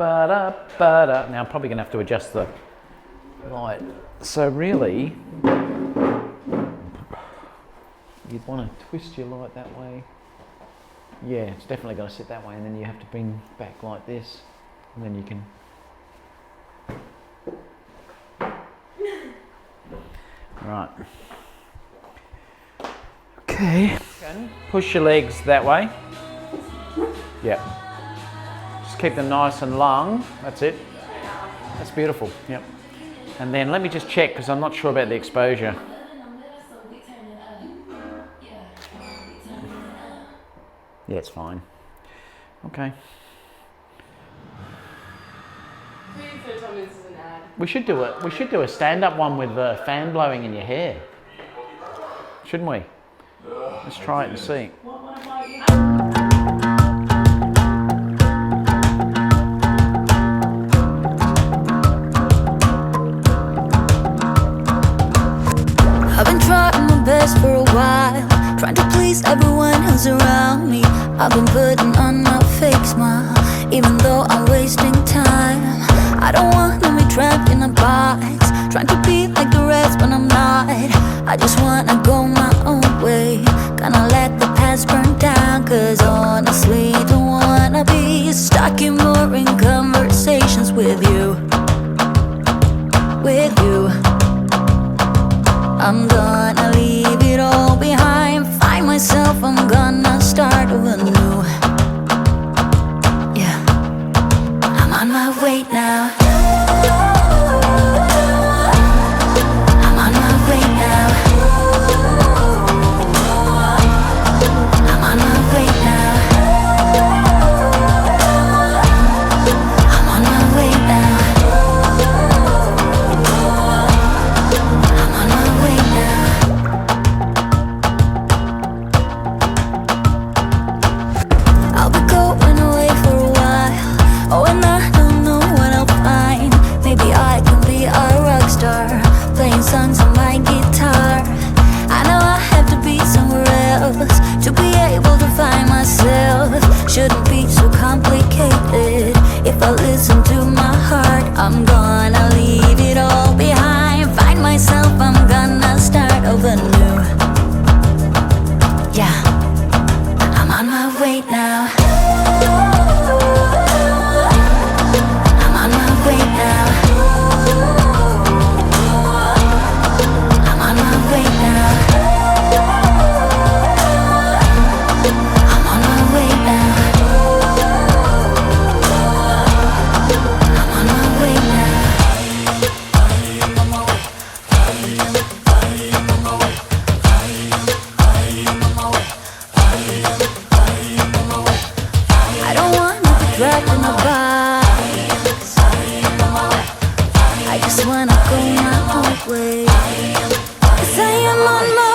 Ba-da, ba-da. Now I'm probably going to have to adjust the light. So really, you'd want to twist your light that way. Yeah, it's definitely going to sit that way, and then you have to bring back like this, and then you can. Right. Okay. Push your legs that way. Yep. Just keep them nice and long. That's it. That's beautiful. Yep. And then let me just check, because I'm not sure about the exposure. Yeah, it's fine. Okay. Please don't tell me this is an ad. We should do a stand-up one with a fan blowing in your hair. Shouldn't we? Let's try it and see. I've been trying my best for a while, trying to please everyone who's around me. I've been putting on my fake smile, even though I'm wasting time. I don't wanna be trapped in a box, trying to be like the rest but I'm not. I just wanna go my own way, gonna let the past burn down. Cause honestly, don't wanna be stuck in boring conversations with you. With you, I'm gonna leave it all behind, find myself, I'm gonna start over new. Yeah, I'm on my way now. I'm on my way now. I'm on my way now. I'm on my way now. I'm on my way now. I'll be going away for a while. Oh, and I don't know what I'll find. Maybe I can be a rock star, playing songs on my guitar. I know I have to be somewhere else to be able to find myself. Shouldn't be so complicated. If I listen to my heart, I'm gonna leave it all behind, find myself, I'm gonna start over new. Yeah, I'm on my way now. I'm on my way now. I'm on my way now. I'm on my way now. I'm on my way now. I don't wanna be trapped in a box. I just wanna go my own way. 'Cause I am on my